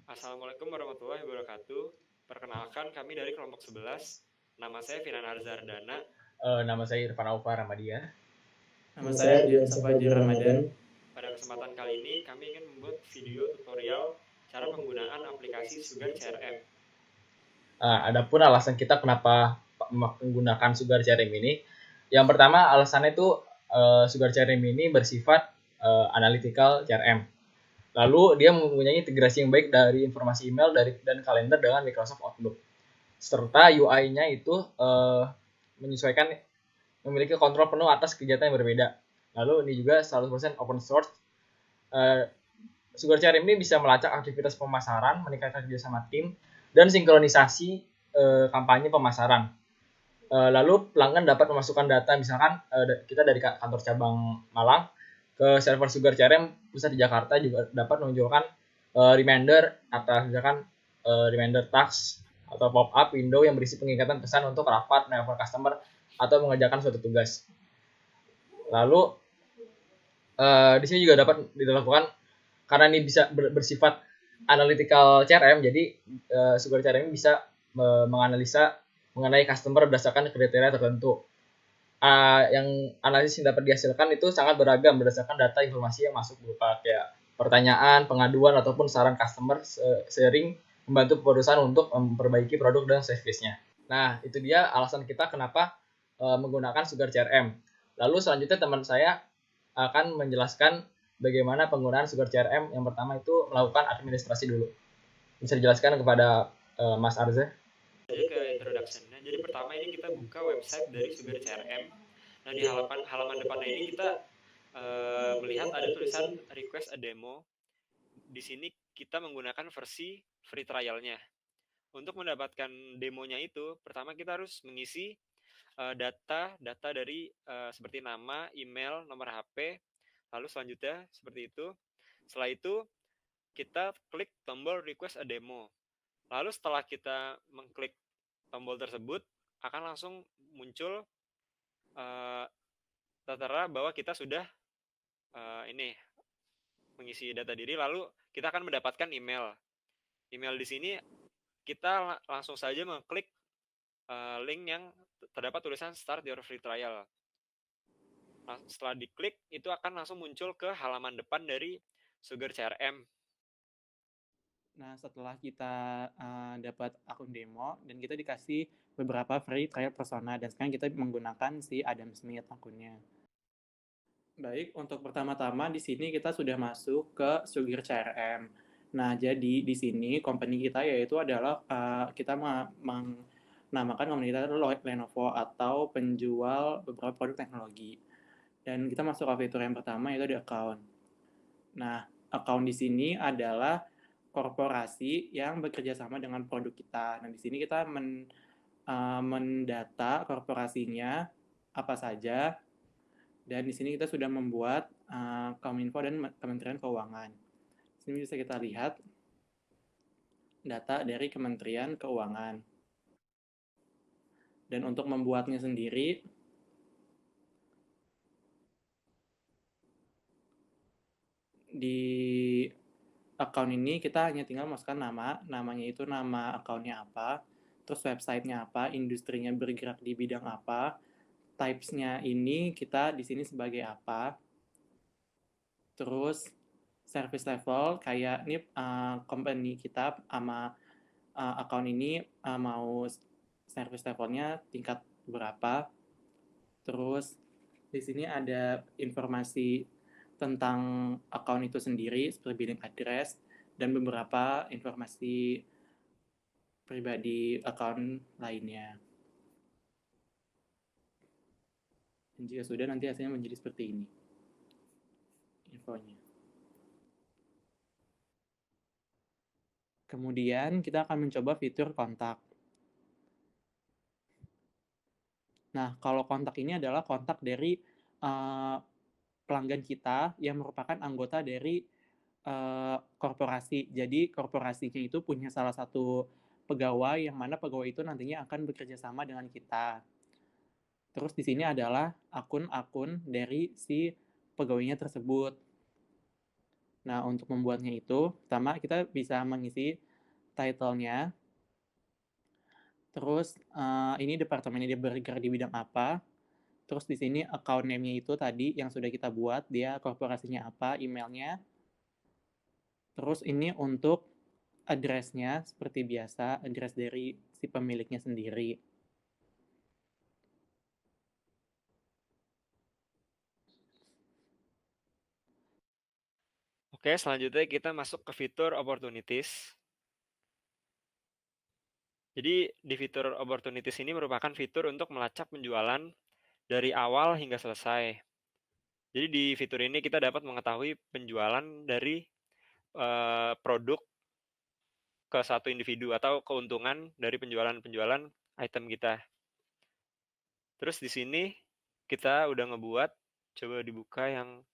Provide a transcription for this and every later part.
Assalamualaikum warahmatullahi wabarakatuh. Perkenalkan kami dari kelompok 11. Nama saya Finan Arzardana. Nama saya Irfan Aufa Ramadia. Nama saya Ardian Fajr Ramadan. Pada kesempatan kali ini kami ingin membuat video tutorial cara penggunaan aplikasi Sugar CRM. Adapun alasan kita kenapa menggunakan Sugar CRM ini, yang pertama alasannya itu Sugar CRM ini bersifat analytical CRM. Lalu dia mempunyai integrasi yang baik dari informasi email dan kalender dengan Microsoft Outlook. Serta UI-nya itu menyesuaikan, memiliki kontrol penuh atas kegiatan yang berbeda. Lalu ini juga 100% open source. Sugar CRM ini bisa melacak aktivitas pemasaran, meningkatkan kerjasama tim, dan sinkronisasi kampanye pemasaran. Lalu pelanggan dapat memasukkan data, misalkan kita dari kantor cabang Malang ke server Sugar CRM pusat di Jakarta juga dapat menunjukkan reminder atas misalkan reminder task atau pop-up window yang berisi pengingatan pesan untuk rapat, menelpon customer, atau mengerjakan suatu tugas. Lalu di sini juga dapat dilakukan karena ini bisa bersifat analytical CRM, jadi Sugar CRM ini bisa menganalisa mengenai customer berdasarkan kriteria tertentu. Yang analisis yang dapat dihasilkan itu sangat beragam berdasarkan data informasi yang masuk berupa kayak pertanyaan, pengaduan, ataupun saran customer sharing membantu perusahaan untuk memperbaiki produk dan service-nya. Nah, itu dia alasan kita kenapa menggunakan Sugar CRM. Lalu selanjutnya teman saya akan menjelaskan bagaimana penggunaan Sugar CRM. Yang pertama itu melakukan administrasi dulu. Bisa dijelaskan kepada Mas Arze? Jadi ke introduction-nya. Jadi pertama ini kita buka website dari Sugar CRM. Nah di halaman depannya ini kita melihat ada tulisan request a demo. Di sini kita menggunakan versi free trial-nya. Untuk mendapatkan demonya itu, pertama kita harus mengisi data dari seperti nama, email, nomor HP, lalu selanjutnya seperti itu. Setelah itu kita klik tombol request a demo. Lalu setelah kita mengklik tombol tersebut akan langsung muncul tertera bahwa kita sudah ini mengisi data diri, lalu kita akan mendapatkan email. Email di sini kita langsung saja mengklik link yang terdapat tulisan start your free trial. Setelah diklik, itu akan langsung muncul ke halaman depan dari Sugar CRM. Nah, setelah kita dapat akun demo dan kita dikasih beberapa free trial persona, dan sekarang kita menggunakan si Adam Smith akunnya. Baik, untuk pertama-tama di sini kita sudah masuk ke Sugar CRM. Nah, jadi di sini company kita yaitu adalah kita menamakan company kita adalah Lenovo atau penjual beberapa produk teknologi. Dan kita masuk ke fitur yang pertama yaitu di account. Nah, account di sini adalah korporasi yang bekerja sama dengan produk kita. Nah, di sini kita mendata korporasinya apa saja, dan di sini kita sudah membuat Kominfo dan Kementerian Keuangan. Di sini bisa kita lihat data dari Kementerian Keuangan. Dan untuk membuatnya sendiri, di account ini kita hanya tinggal masukkan namanya itu nama accountnya apa, terus websitenya apa, industrinya bergerak di bidang apa, types-nya ini kita di sini sebagai apa, terus service level kayak ini company kita sama account ini mau service levelnya tingkat berapa, terus di sini ada informasi tentang account itu sendiri seperti billing address dan beberapa informasi pribadi account lainnya. Dan jika sudah, nanti hasilnya menjadi seperti ini infonya. Kemudian kita akan mencoba fitur kontak. Nah, kalau kontak ini adalah kontak dari pelanggan kita yang merupakan anggota dari korporasi. Jadi korporasinya itu punya salah satu pegawai yang mana pegawai itu nantinya akan bekerja sama dengan kita. Terus di sini adalah akun-akun dari si pegawainya tersebut. Nah, untuk membuatnya itu, pertama kita bisa mengisi title-nya, terus ini departemennya dia bergerak di bidang apa, terus di sini account name-nya itu tadi yang sudah kita buat, dia korporasinya apa, emailnya, terus ini untuk address-nya seperti biasa, address dari si pemiliknya sendiri. Oke, selanjutnya kita masuk ke fitur opportunities. Jadi di fitur opportunities ini merupakan fitur untuk melacak penjualan dari awal hingga selesai. Jadi di fitur ini kita dapat mengetahui penjualan dari produk ke satu individu atau keuntungan dari penjualan item kita. Terus di sini kita udah ngebuat, coba dibuka yang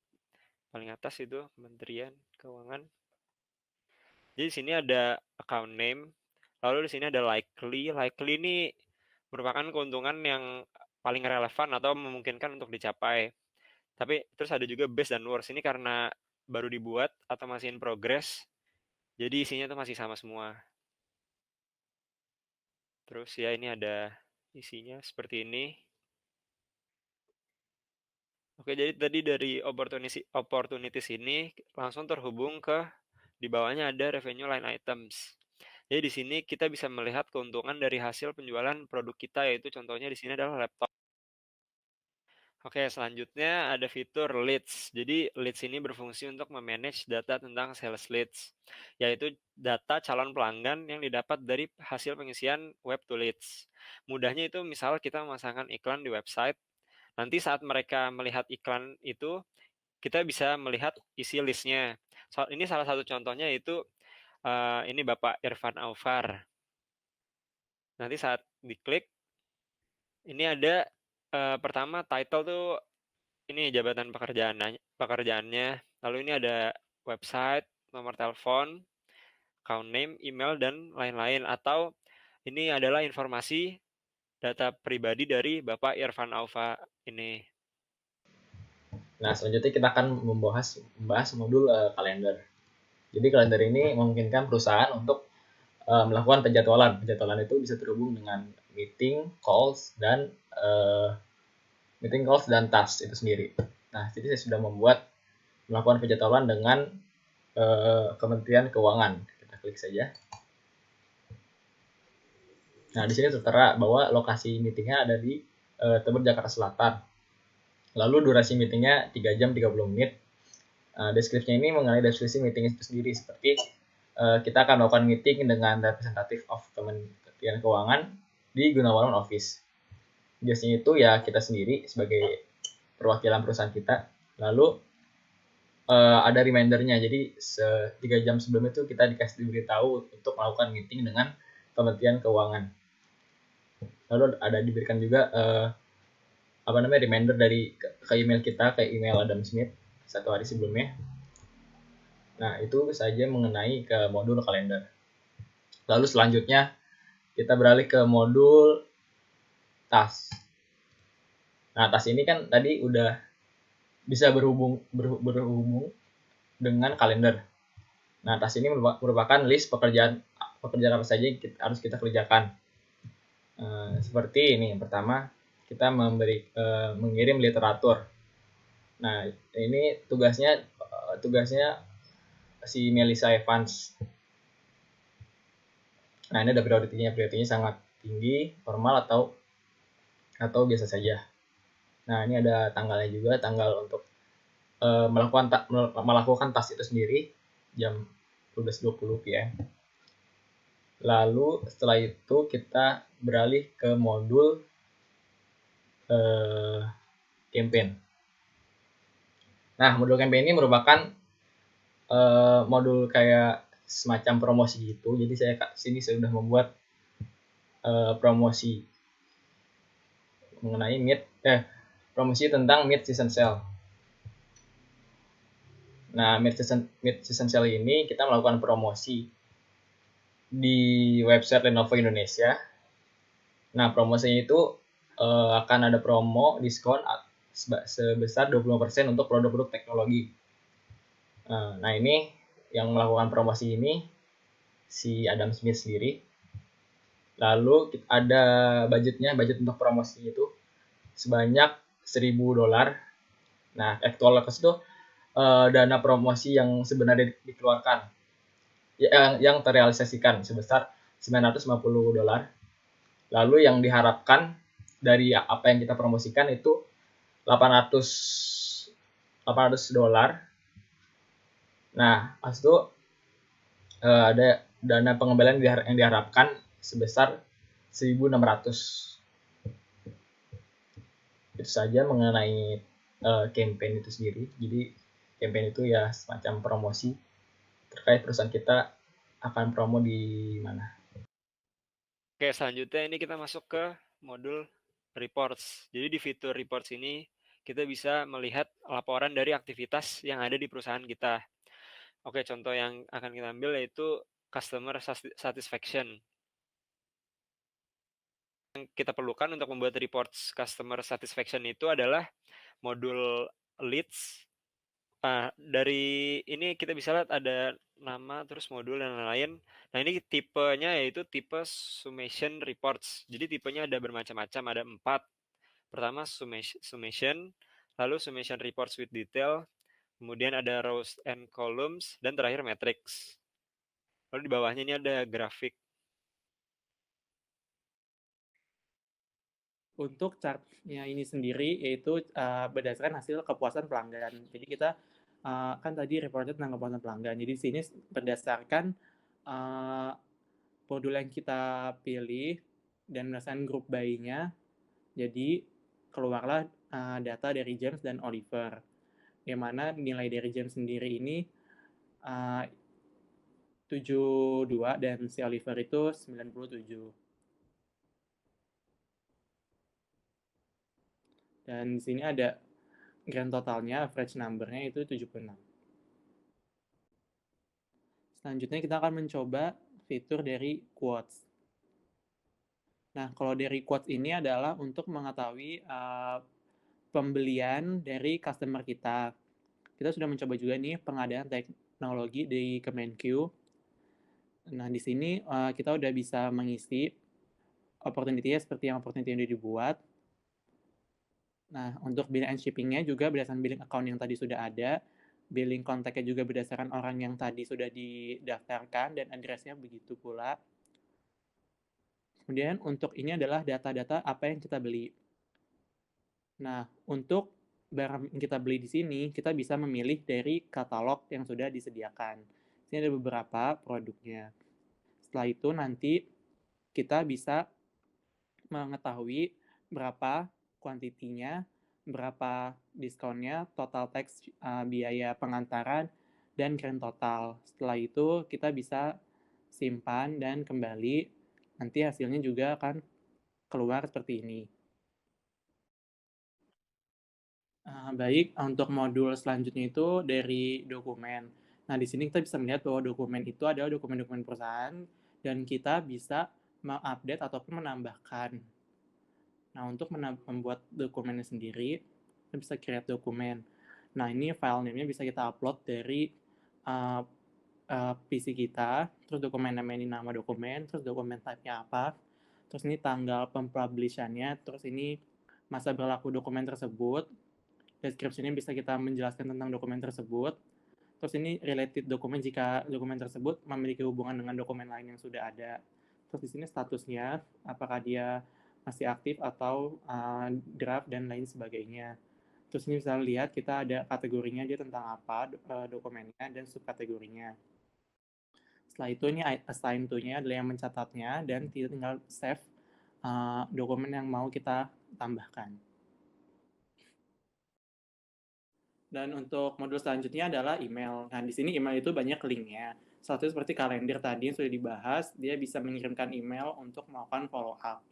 paling atas itu Kementerian Keuangan. Jadi di sini ada account name, lalu di sini ada likely. Likely ini merupakan keuntungan yang paling relevan atau memungkinkan untuk dicapai. Tapi terus ada juga best dan worst. Ini karena baru dibuat atau masih in progress, jadi isinya tuh masih sama semua. Terus ya ini ada isinya seperti ini. Oke, jadi tadi dari opportunities ini langsung terhubung ke di bawahnya ada revenue line items. Jadi di sini kita bisa melihat keuntungan dari hasil penjualan produk kita, yaitu contohnya di sini adalah laptop. Oke, selanjutnya ada fitur leads. Jadi leads ini berfungsi untuk memanage data tentang sales leads, yaitu data calon pelanggan yang didapat dari hasil pengisian web to leads. Mudahnya itu misal kita memasangkan iklan di website, nanti saat mereka melihat iklan itu, kita bisa melihat isi listnya. Ini salah satu contohnya itu ini Bapak Irfan Aufar. Nanti saat diklik, ini ada pertama title tuh ini jabatan pekerjaannya. Lalu ini ada website, nomor telepon, account name, email, dan lain-lain. Atau ini adalah informasi data pribadi dari Bapak Irfan Aufa ini. Nah, selanjutnya kita akan membahas modul kalender. Jadi kalender ini memungkinkan perusahaan untuk melakukan penjadwalan. Penjadwalan itu bisa terhubung dengan meeting, calls, dan task itu sendiri. Nah, jadi saya sudah melakukan penjadwalan dengan Kementerian Keuangan. Kita klik saja. Nah, di sini tertera bahwa lokasi meetingnya ada di Tebet, Jakarta Selatan. Lalu durasi meetingnya 3 jam 30 menit. Deskripsinya ini mengenai deskripsi meeting itu sendiri, seperti kita akan melakukan meeting dengan representatif of Kementerian Keuangan di Gunawarman Office. Biasanya itu ya kita sendiri sebagai perwakilan perusahaan kita. Lalu ada remindernya, jadi 3 jam sebelum itu kita diberitahu untuk melakukan meeting dengan Kementerian Keuangan. Lalu ada diberikan juga reminder dari ke email kita, ke email Adam Smith 1 hari sebelumnya. Nah, itu saja mengenai ke modul kalender. Lalu selanjutnya kita beralih ke modul task. Nah, task ini kan tadi udah bisa berhubung dengan kalender. Nah, task ini merupakan list pekerjaan apa saja yang harus kita kerjakan. Seperti ini, yang pertama kita mengirim literatur. Nah, ini tugasnya si Melissa Evans. Nah, ini ada prioritinya sangat tinggi, formal atau biasa saja. Nah, ini ada tanggalnya juga, tanggal untuk melakukan task itu sendiri jam 12.20 PM. Lalu setelah itu kita beralih ke modul campaign. Nah, modul campaign ini merupakan modul kayak semacam promosi gitu. Jadi saya sudah membuat promosi mengenai promosi tentang mid season sale. Nah, mid season sale ini kita melakukan promosi di website Lenovo Indonesia. Nah, promosinya itu akan ada promo diskon sebesar 20% untuk produk-produk teknologi. Nah ini yang melakukan promosi ini si Adam Smith sendiri. Lalu ada budget untuk promosi itu sebanyak $1.000. Nah, actual cost itu dana promosi yang sebenarnya dikeluarkan, yang terrealisasikan sebesar $950. Lalu yang diharapkan dari apa yang kita promosikan itu $800. Nah, pas itu ada dana pengembalian yang diharapkan sebesar 1.600. Itu saja mengenai campaign itu sendiri. Jadi campaign itu ya semacam promosi terkait perusahaan kita akan promo di mana. Oke, selanjutnya ini kita masuk ke modul reports. Jadi di fitur reports ini kita bisa melihat laporan dari aktivitas yang ada di perusahaan kita. Oke, contoh yang akan kita ambil yaitu customer satisfaction. Yang kita perlukan untuk membuat reports customer satisfaction itu adalah modul leads. Dari ini kita bisa lihat ada nama, terus modul, dan lain-lain. Nah, ini tipenya yaitu tipe summation reports. Jadi tipenya ada bermacam-macam, ada 4. Pertama summation, lalu summation reports with detail, kemudian ada rows and columns, dan terakhir matrix. Lalu di bawahnya ini ada grafik. Untuk chartnya ini sendiri yaitu berdasarkan hasil kepuasan pelanggan. Jadi kita kan tadi reportnya tentang kepuasan pelanggan. Jadi di sini berdasarkan modul yang kita pilih dan berdasarkan grup buy-nya, jadi keluarlah data dari James dan Oliver. Yang mana nilai dari James sendiri ini 72 dan si Oliver itu 97. Dan di sini ada grand totalnya, average number-nya itu 76. Selanjutnya kita akan mencoba fitur dari quotes. Nah, kalau dari quotes ini adalah untuk mengetahui pembelian dari customer kita. Kita sudah mencoba juga nih pengadaan teknologi di Kemenq. Nah, di sini kita udah bisa mengisi opportunity-nya seperti yang opportunity yang udah dibuat. Nah, untuk billing and shipping-nya juga berdasarkan billing account yang tadi sudah ada, billing kontaknya juga berdasarkan orang yang tadi sudah didaftarkan dan address-nya begitu pula. Kemudian untuk ini adalah data-data apa yang kita beli. Nah, untuk barang yang kita beli di sini, kita bisa memilih dari katalog yang sudah disediakan. Ini ada beberapa produknya. Setelah itu nanti kita bisa mengetahui berapa kuantitinya, berapa diskonnya, total tax biaya pengantaran, dan grand total. Setelah itu kita bisa simpan dan kembali. Nanti hasilnya juga akan keluar seperti ini. Baik, untuk modul selanjutnya itu dari dokumen. Nah, di sini kita bisa melihat bahwa dokumen itu adalah dokumen-dokumen perusahaan dan kita bisa mengupdate ataupun menambahkan. Nah, untuk membuat dokumennya sendiri, kita bisa create dokumen. Nah, ini file name-nya bisa kita upload dari PC kita, terus dokumen namanya ini nama dokumen, terus dokumen type-nya apa, terus ini tanggal pempublishannya, terus ini masa berlaku dokumen tersebut, description-nya bisa kita menjelaskan tentang dokumen tersebut, terus ini related dokumen jika dokumen tersebut memiliki hubungan dengan dokumen lain yang sudah ada. Terus di sini statusnya, apakah dia masih aktif atau draft dan lain sebagainya. Terus ini bisa lihat kita ada kategorinya dia tentang apa dokumennya dan subkategorinya. Setelah itu ini assign to-nya adalah yang mencatatnya dan tinggal save dokumen yang mau kita tambahkan. Dan untuk modul selanjutnya adalah email. Nah, di sini email itu banyak linknya. Satu seperti kalender tadi yang sudah dibahas, dia bisa mengirimkan email untuk melakukan follow up.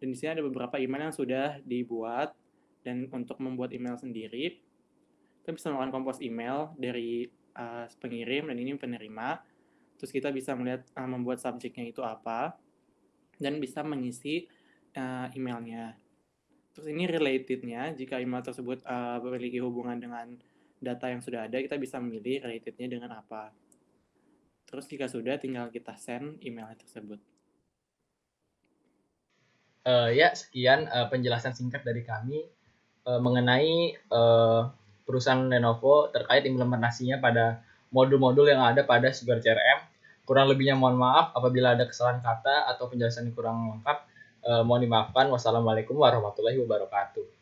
Dan di sini ada beberapa email yang sudah dibuat. Dan untuk membuat email sendiri, kita bisa melakukan compose email dari pengirim dan ini penerima. Terus kita bisa melihat membuat subjeknya itu apa dan bisa mengisi emailnya. Terus ini relatednya, jika email tersebut memiliki hubungan dengan data yang sudah ada, kita bisa memilih relatednya dengan apa. Terus jika sudah, tinggal kita send emailnya tersebut. Ya, sekian penjelasan singkat dari kami mengenai perusahaan Lenovo terkait implementasinya pada modul-modul yang ada pada Sugar CRM. Kurang lebihnya mohon maaf apabila ada kesalahan kata atau penjelasan yang kurang lengkap. Mohon dimaafkan. Wassalamualaikum warahmatullahi wabarakatuh.